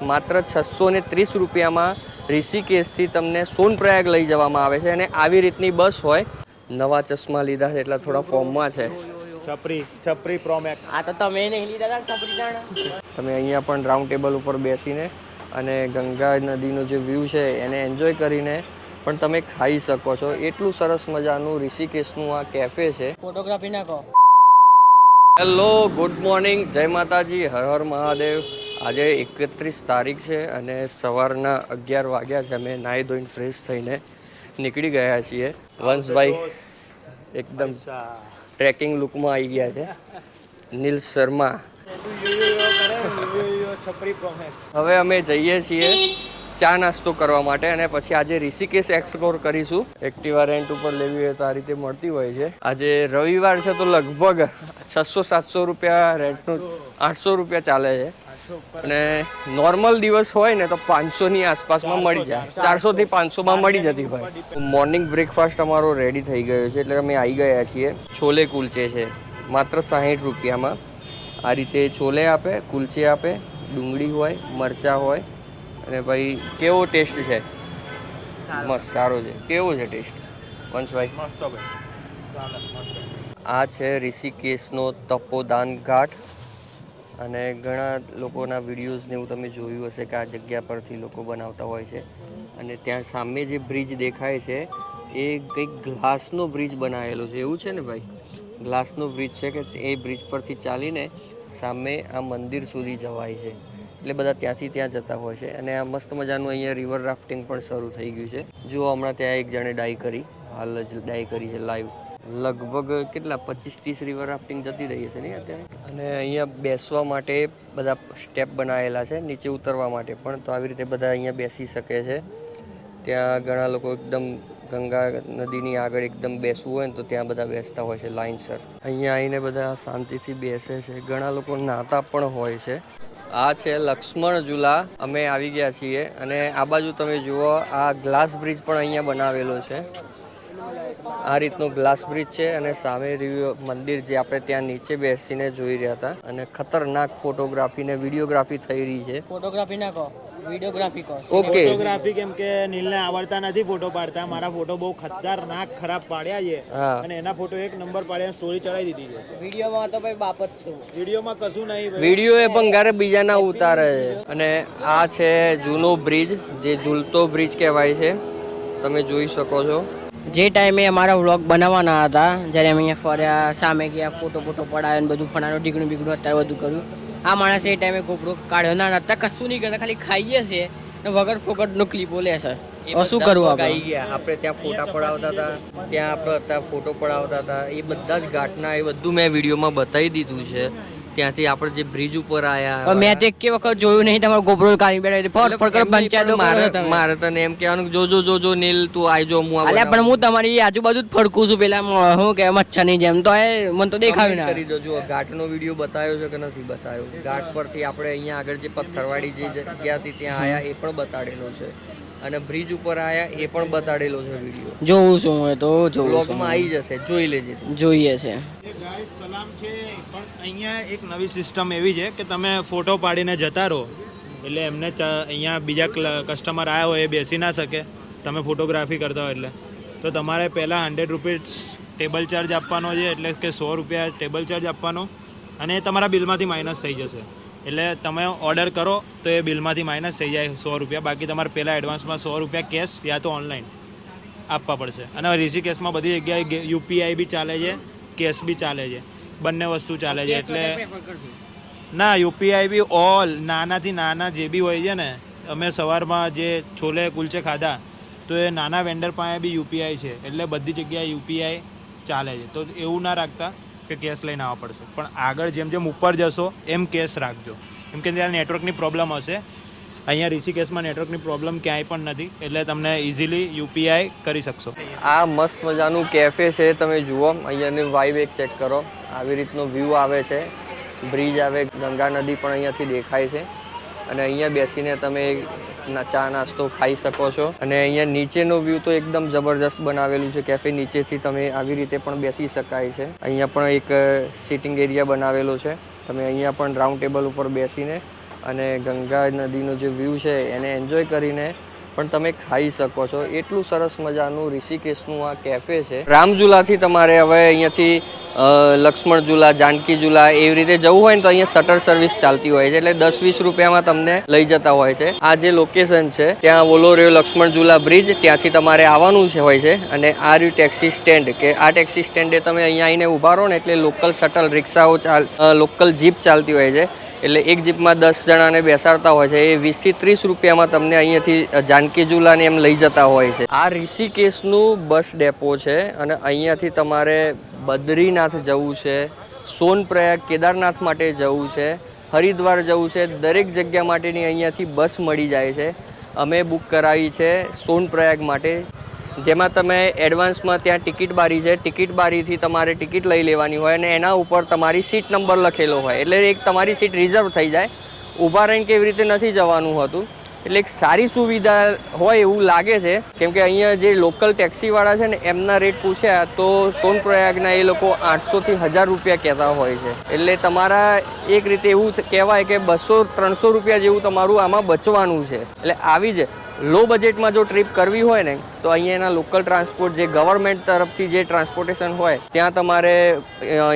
માત્ર 630 રૂપિયામાં ઋષિકેશથી તમને સોનપ્રયાગ લઈ જવામાં આવે છે. અને આવી રીતની બસ હોય. નવા ચશ્મા લીધા છે એટલે થોડા ફોર્મમાં છે. છપરી પ્રોમેક્સ. આ તો તમે નહીં લીધા છપરી જાણ. તમે અહીંયા પણ રાઉન્ડ ટેબલ ઉપર બેસીને અને ગંગા નદીનો જે વ્યૂ છે એને એન્જોય કરીને પણ તમે ખાઈ શકો છો. એટલું સરસ મજાનું ઋષિકેશનું આ કેફે છે. ફોટોગ્રાફી ના કહો. હેલો, ગુડ મોર્નિંગ, જય માતાજી, હર હર મહાદેવ. આજે 31 તારીખ છે અને સવારના 11 વાગ્યા છે. અમે નાહી ધોઈને ફ્રેશ થઈને નીકળી ગયા છીએ. વંશભાઈ એકદમ ટ્રેકિંગ લુકમાં આવી ગયા છે. નીલ શર્મા. હવે અમે જઈએ છીએ ચા નાસ્તો કરવા માટે અને પછી આજે ઋષિકેશ એક્સપ્લોર કરીશું. એક્ટિવા રેન્ટ ઉપર લેવી હોય તો આ રીતે મળતી હોય છે. આજે રવિવાર છે તો લગભગ 600-700 રૂપિયા રેન્ટનું, 800 રૂપિયા ચાલે છે. અને નોર્મલ દિવસ હોય ને તો 500ની આસપાસમાં મળી જાય. 400 થી 500માં મળી જતી ભાઈ. મોર્નિંગ બ્રેકફાસ્ટ અમારો રેડી થઈ ગયો છે એટલે અમે આવી ગયા છીએ. છોલે કુલચે છે માત્ર 60 રૂપિયામાં. આ રીતે છોલે આપે, કુલચે આપે, ડુંગળી હોય, મરચાં હોય. અને ભાઈ કેવો ટેસ્ટ છે? મસ્ત, સારો છે. કેવો છે ટેસ્ટ વંશભાઈ? આ છે ઋષિકેશનો તપોદાન ઘાટ. અને ઘણા લોકોના વિડીયોઝને એવું તમે જોયું હશે કે આ જગ્યા પરથી લોકો બનાવતા હોય છે. અને ત્યાં સામે જે બ્રિજ દેખાય છે એ કંઈક ગ્લાસનો બ્રિજ બનાવેલો છે. એવું છે ને ભાઈ? ગ્લાસનો બ્રિજ છે કે એ બ્રિજ પરથી ચાલીને સામે આ મંદિર સુધી જવાય છે. એટલે બધા ત્યાંથી ત્યાં જતા હોય છે. અને આ મસ્ત મજાનું અહીંયા રિવર રાફ્ટિંગ પણ શરૂ થઈ ગયું છે. જુઓ, હમણાં ત્યાં એક જણે ડાઈ કરી, હાલ જ ડાઈ કરી છે લાઈવ. લગભગ કેટલા 25-30 રિવર રાફ્ટિંગ જતી રહી છે ને અત્યારે. અને અહીંયા બેસવા માટે બધા સ્ટેપ બનાવેલા છે, નીચે ઉતરવા માટે પણ. તો આવી રીતે બધા અહીંયા બેસી શકે છે. ત્યાં ઘણા લોકો એકદમ ગંગા નદીની આગળ એકદમ બેસવું હોય ને તો ત્યાં બધા બેસતા હોય છે લાઇનસર. અહીંયા આવીને બધા શાંતિથી બેસે છે. ઘણા લોકો નહાતા પણ હોય છે. આ છે લક્ષ્મણ ઝૂલા. અમે આવી ગયા છીએ અને આ બાજુ તમે જુઓ, આ ગ્લાસ બ્રિજ પણ અહીંયા બનાવેલો છે. આ રીતનો ગ્લાસ બ્રિજ છે અને સામે મંદિર જે આપણે ત્યાં નીચે બેસીને જોઈ રહ્યા હતા. અને ખતરનાક ફોટોગ્રાફી ને વિડીયોગ્રાફી થઈ રહી છે. ફોટોગ્રાફી ના કહો, વિડીયોગ્રાફી કહો. ઓકે. ફોટોગ્રાફી કેમ કે નીલને આવડતા નથી ફોટો પાડતા. મારા ફોટો બહુ ખતરનાક ખરાબ પાડ્યા છે અને એના ફોટો 1 નંબર પાડ્યા, સ્ટોરી ચડાવી દીધી છે. વિડીયોમાં તો ભાઈ બાપ જ છું. વિડીયોમાં કશું નહીં. વિડીયો એ પણ ગારે બીજાના ઉતારે છે. અને આ છે જૂનો બ્રિજ, જે ઝૂલતો બ્રિજ કહેવાય છે. તમે જોઈ શકો છો. જે ટાઈમે અમારા વ્લોગ બનાવવાના હતા, જ્યારે અમે અહીંયા ફર્યા, સામે ગયા, ફોટો પડાવ્યો ને બધું ફણાનું ડીગણું બીગણું અત્યારે બધું કર્યું. આ માણસ એ ટાઈમે ગોપડો કાઢ્યો ના હતા, કશું નહીં કરતા, ખાલી ખાઈએ છે ને વગર ફોકટનો ક્લિપો લે છે. શું કરવું? આવી ગયા આપણે ત્યાં ફોટા પડાવતા હતા, ત્યાં આપણે ત્યાં ફોટો પડાવતા હતા. એ બધા જ ઘાટના એ બધું મેં વિડીયોમાં બતાવી દીધું છે. ત્યાંથી આપણે જે બ્રિજ ઉપર આયા, મેં તો એક વખત જોયું નહીં. તમારો ગોપડો કાઢી બેઠા મારે તને એમ કહેવાનું જો નીલ તું આવજો. પણ હું તમારી આજુબાજુ જ ફરકું છું. પેલા હું કે મચ્છરની જેમ તો મને તો દેખાયું ના. કરી દો. જો ઘાટનો વિડીયો બતાવ્યો છે કે નથી બતાવ્યો? ઘાટ પરથી આપણે અહીંયા આગળ જે પથ્થરવાડી જે જગ્યા હતી ત્યાં આયા એ પણ બતાડેલો છે. અને બ્રિજ ઉપર આયા એ પણ બતાડેલો છે વિડીયો. જોવું છું હું તો બ્લોગમાં આવી જશે, જોઈ લેજે. જોઈએ છે. સલામ છે. પણ અહીંયા એક નવી સિસ્ટમ એવી છે કે તમે ફોટો પાડીને જતા રહો એટલે એમને અહીંયા બીજા કસ્ટમર આવ્યા હોય એ બેસી ના શકે. તમે ફોટોગ્રાફી કરતા હોય એટલે તો તમારે પહેલાં 100 રૂપીસ ટેબલ ચાર્જ આપવાનો છે. એટલે કે 100 રૂપિયા ટેબલ ચાર્જ આપવાનો અને એ તમારા બિલમાંથી માઇનસ થઈ જશે. એટલે તમે ઓર્ડર કરો તો એ બિલમાંથી માઇનસ થઈ જાય 100 રૂપિયા. બાકી તમારે પહેલાં એડવાન્સમાં 100 રૂપિયા કેશ યા તો ઓનલાઈન આપવા પડશે. અને ઋષિકેશમાં બધી જગ્યાએ યુપીઆઈ બી ચાલે છે, કેશ બી ચાલે છે, બંને વસ્તુ ચાલે છે. એટલે ના, યુપીઆઈ બી ઓલ નાનાથી નાના જે બી હોય છે ને. અમે સવારમાં જે છોલે કુલચે ખાધા તો એ નાના વેન્ડર પાસે બી યુપીઆઈ છે. એટલે બધી જગ્યાએ યુપીઆઈ ચાલે છે. તો એવું ના રાખતા કે કેશ લઈને આવવા પડશે. પણ આગળ જેમ જેમ ઉપર જશો એમ કેશ રાખજો. કેમ કે ત્યાં નેટવર્કની પ્રોબ્લેમ હશે. અહીંયા ઋષિકેશમાં નેટવર્કની પ્રોબ્લેમ ક્યાંય પણ નથી. એટલે તમને ઇઝીલી યુપીઆઈ કરી શકશો. આ મસ્ત મજાનું કેફે છે, તમે જુઓ. અહીંયાની વાઇબ એક ચેક કરો. આવી રીતનો વ્યૂ આવે છે, બ્રિજ આવે, ગંગા નદી પણ અહીંયાથી દેખાય છે. અને અહીંયા બેસીને તમે ચા નાસ્તો ખાઈ શકો છો. અને અહીંયા નીચેનો વ્યૂ તો એકદમ જબરજસ્ત બનાવેલું છે. કેફે નીચેથી તમે આવી રીતે પણ બેસી શકાય છે. અહીંયા પણ એક સિટિંગ એરિયા બનાવેલો છે. તમે અહીંયા પણ રાઉન્ડ ટેબલ ઉપર બેસીને અને ગંગા નદીનો જે વ્યૂ છે એને એન્જોય કરીને પણ તમે ખાઈ શકો છો. એટલું સરસ મજાનું ઋષિકેશનું આ કેફે છે. રામઝુલાથી તમારે હવે અહીંયાથી લક્ષ્મણ ઝુલા, જાનકી ઝુલા એવી રીતે જવું હોય ને તો અહીંયા શટર સર્વિસ ચાલતી હોય છે, એટલે 10-20 રૂપિયામાં તમને લઈ જતા હોય છે. આ જે લોકેશન છે ત્યાં ઓલો રહ્યો લક્ષ્મણ ઝુલા બ્રિજ, ત્યાંથી તમારે આવવાનું છે હોય છે. અને આ રહ્યું ટેક્સી સ્ટેન્ડ, કે આ ટેક્સી સ્ટેન્ડે તમે અહીંયા આવીને ઊભા રહો ને એટલે લોકલ શટલ રિક્ષાઓ લોકલ જીપ ચાલતી હોય છે. એટલે એક જીપમાં 10 જણાને બેસાડતા હોય છે. એ 20 થી 30 રૂપિયામાં તમને અહીંયાથી જાનકી ઝુલાને એમ લઈ જતા હોય છે. આ ઋષિકેશનું બસ ડેપો છે અને અહીંયાથી તમારે બદ્રીનાથ જવું છે, સોનપ્રયાગ કેદારનાથ માટે જવું છે, હરિદ્વાર જવું છે, દરેક જગ્યા માટેની અહીંયાથી બસ મળી જાય છે. અમે બુક કરાવી છે સોનપ્રયાગ માટે, જેમાં તમે એડવાન્સમાં ત્યાં ટિકિટ બારી છે, ટિકિટ બારીથી તમારે ટિકિટ લઈ લેવાની હોય અને એના ઉપર તમારી સીટ નંબર લખેલો હોય, એટલે એક તમારી સીટ રિઝર્વ થઈ જાય. ઊભા રહીને કેવી રીતે નથી જવાનું હોતું, એટલે એક સારી સુવિધા હોય એવું લાગે છે. કેમ કે અહીંયા જે લોકલ ટેક્સીવાળા છે ને એમના રેટ પૂછ્યા તો સોનપ્રયાગના એ લોકો 800 થી 1000 રૂપિયા કહેતા હોય છે. એટલે તમારા એક રીતે એવું કહેવાય કે 200-300 રૂપિયા જેવું તમારું આમાં બચવાનું છે. એટલે આવી જ લો બજેટમાં જો ટ્રીપ કરવી હોય ને તો અહીંયા એના લોકલ ટ્રાન્સપોર્ટ જે ગવર્મેન્ટ તરફથી જે ટ્રાન્સપોર્ટેશન હોય ત્યાં તમારે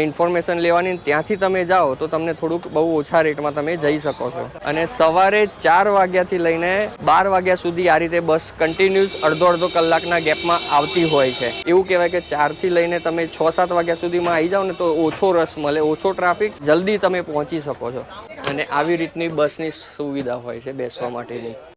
ઇન્ફોર્મેશન લેવાની, ત્યાંથી તમે જાઓ તો તમને થોડુંક બહુ ઓછા રેટમાં તમે જઈ શકો છો. અને સવારે 4 વાગ્યાથી લઈને 12 વાગ્યા સુધી આ રીતે બસ કન્ટિન્યુઅસ અડધો કલાકના ગેપમાં આવતી હોય છે. એવું કહેવાય કે 4 થી લઈને તમે 6-7 વાગ્યા સુધીમાં આવી જાઓ ને તો ઓછો રસ મળે, ઓછો ટ્રાફિક, જલ્દી તમે પહોંચી શકો છો. અને આવી રીતની બસની સુવિધા હોય છે બેસવા માટેની.